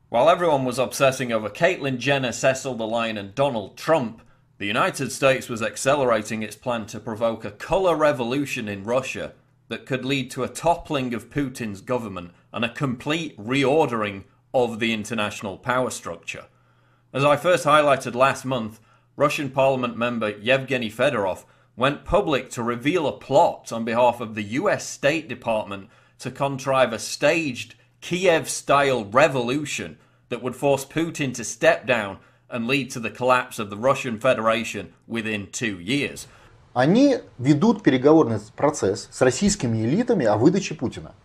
While everyone was obsessing over Caitlyn Jenner, Cecil the Lion, and Donald Trump, the United States was accelerating its plan to provoke a colour revolution in Russia that could lead to a toppling of Putin's government and a complete reordering of the international power structure. As I first highlighted last month, Russian Parliament member Yevgeny Fedorov went public to reveal a plot on behalf of the US State Department to contrive a staged Kiev-style revolution that would force Putin to step down and lead to the collapse of the Russian Federation within 2 years. Они ведут переговорный процесс с российскими элитами о выдаче Путина.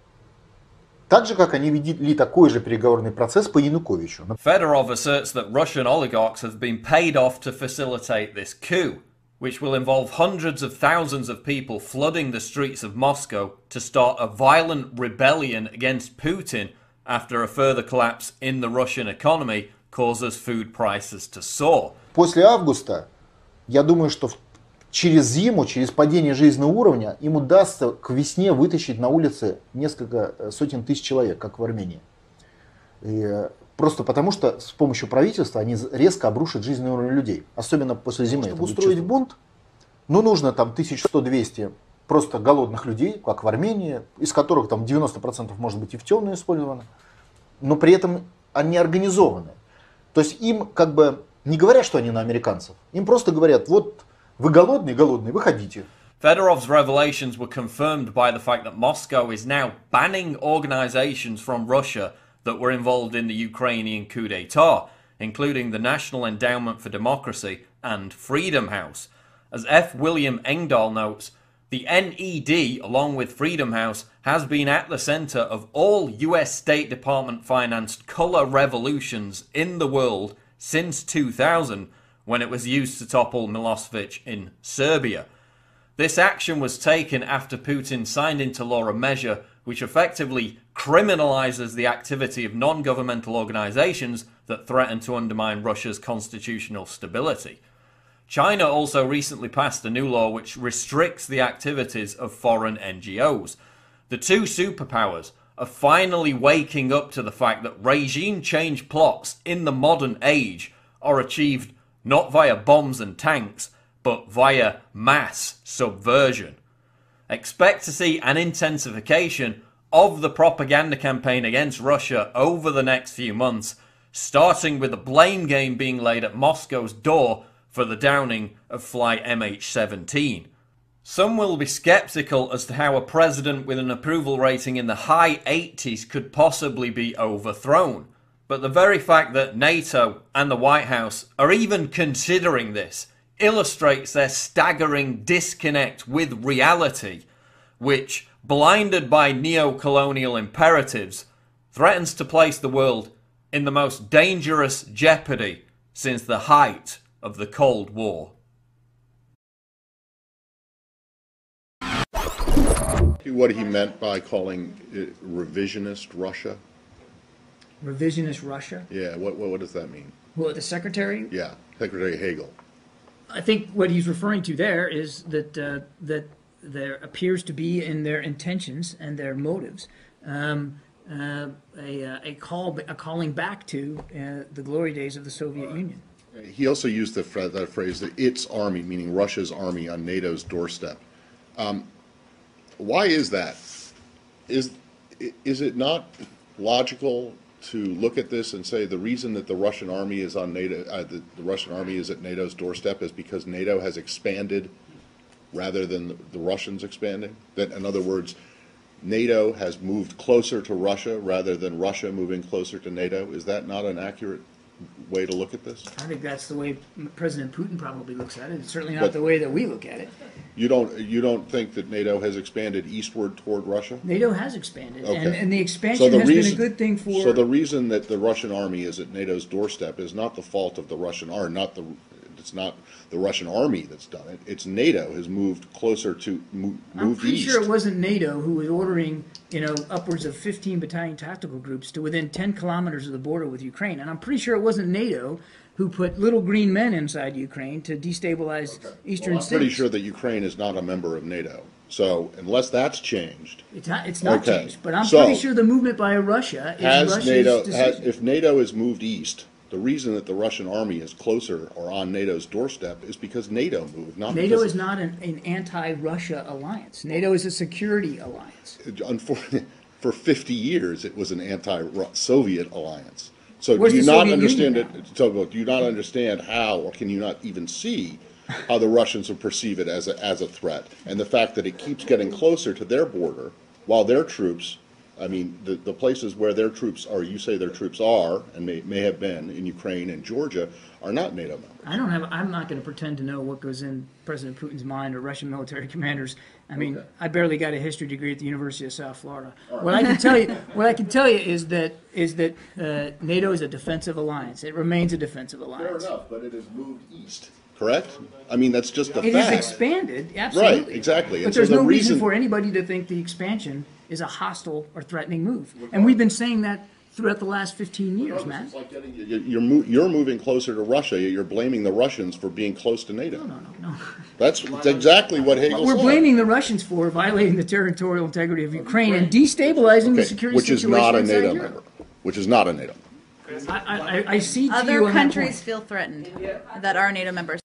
Так же, как они вели такой же переговорный процесс по Януковичу. Fedorov asserts that Russian oligarchs have been paid off to facilitate this coup, which will involve hundreds of thousands of people flooding the streets of Moscow to start a violent rebellion against Putin after a further collapse in the Russian economy causes food prices to soar. После августа, я думаю, что через зиму, через падение жизненного уровня, им удастся к весне вытащить на улицы несколько сотен тысяч человек, как в Армении. И просто потому, что с помощью правительства они резко обрушат жизненный уровень людей, особенно после зимы. Чтобы устроить бунт, ну, нужно там 1100-200 просто голодных людей, как в Армении, из которых там 90% может быть и в темную использовано, но при этом они организованы. То есть им как бы не говорят, что они на американцев, им просто говорят, вот вы голодные, выходите. Fedorov's revelations were confirmed by the fact that Moscow is now banning organizations from Russia that were involved in the Ukrainian coup d'etat, including the National Endowment for Democracy and Freedom House. As F. William Engdahl notes, the NED, along with Freedom House, has been at the center of all US State Department-financed color revolutions in the world since 2000, when it was used to topple Milosevic in Serbia. This action was taken after Putin signed into law a measure which effectively criminalizes the activity of non-governmental organizations that threaten to undermine Russia's constitutional stability. China also recently passed a new law which restricts the activities of foreign NGOs. The two superpowers are finally waking up to the fact that regime change plots in the modern age are achieved not via bombs and tanks, but via mass subversion. Expect to see an intensification of the propaganda campaign against Russia over the next few months, starting with the blame game being laid at Moscow's door for the downing of flight MH17. Some will be skeptical as to how a president with an approval rating in the high 80s could possibly be overthrown. But the very fact that NATO and the White House are even considering this illustrates their staggering disconnect with reality, which, blinded by neo-colonial imperatives, threatens to place the world in the most dangerous jeopardy since the height of the Cold War. What he meant by calling it revisionist Russia? Revisionist Russia? Yeah, what does that mean? Well, the secretary? Yeah, Secretary Hagel. I think what he's referring to there is that that there appears to be in their intentions and their motives a calling back to the glory days of the Soviet Union. He also used that phrase, that its army, meaning Russia's army, on NATO's doorstep. Why is that? Is it not logical to look at this and say the reason that the Russian army is on NATO, the Russian army is at NATO's doorstep, is because NATO has expanded rather than the Russians expanding? That, in other words, NATO has moved closer to Russia rather than Russia moving closer to NATO? Is that not an accurate way to look at this? I think that's the way President Putin probably looks at it. It's certainly not the way that we look at it. You don't think that NATO has expanded eastward toward Russia? NATO has expanded, okay. and the expansion has been a good thing for... So the reason that the Russian army is at NATO's doorstep is not the fault of the Russian army, It's not the Russian army that's done it. It's NATO has moved closer to moved I'm pretty east. sure it wasn't NATO who was ordering, upwards of 15 battalion tactical groups to within 10 kilometers of the border with Ukraine. And I'm pretty sure it wasn't NATO who put little green men inside Ukraine to destabilize eastern I'm states. pretty sure that Ukraine is not a member of NATO. So unless that's changed, It's not Okay. changed. But I'm So, pretty sure the movement by Russia is Russia's decision. if NATO has moved east, the reason that the Russian army is closer or on NATO's doorstep is because NATO moved, not NATO because is not an anti-Russia alliance. NATO is a security alliance. unfortunately, for 50 years it was an anti-Soviet alliance. So Where's do you the not Soviet understand Union it? So do you not understand how, or can you not even see how the Russians would perceive it as a threat? And the fact that it keeps getting closer to their border while their troops, I mean, the places where their troops are, you say their troops are, and may have been in Ukraine and Georgia, are not NATO members. I'm not going to pretend to know what goes in President Putin's mind or Russian military commanders. I mean, I barely got a history degree at the University of South Florida. What I can tell you is that NATO is a defensive alliance. It remains a defensive alliance. Fair enough, but it has moved east, correct? I mean, that's just a It fact. is expanded, absolutely. Right, exactly. But And so there's the no reason reason- for anybody to think the expansion is a hostile or threatening move. And we've been saying that throughout the last 15 years, Matt. It's like you're moving closer to Russia. You're blaming the Russians for being close to NATO. No. That's exactly what Hegel We're said. blaming the Russians for violating the territorial integrity of Ukraine and destabilizing the Okay, security which is situation not a inside NATO Europe. member. Which is not a NATO member. I see to you Other on that countries point. feel threatened that are NATO members.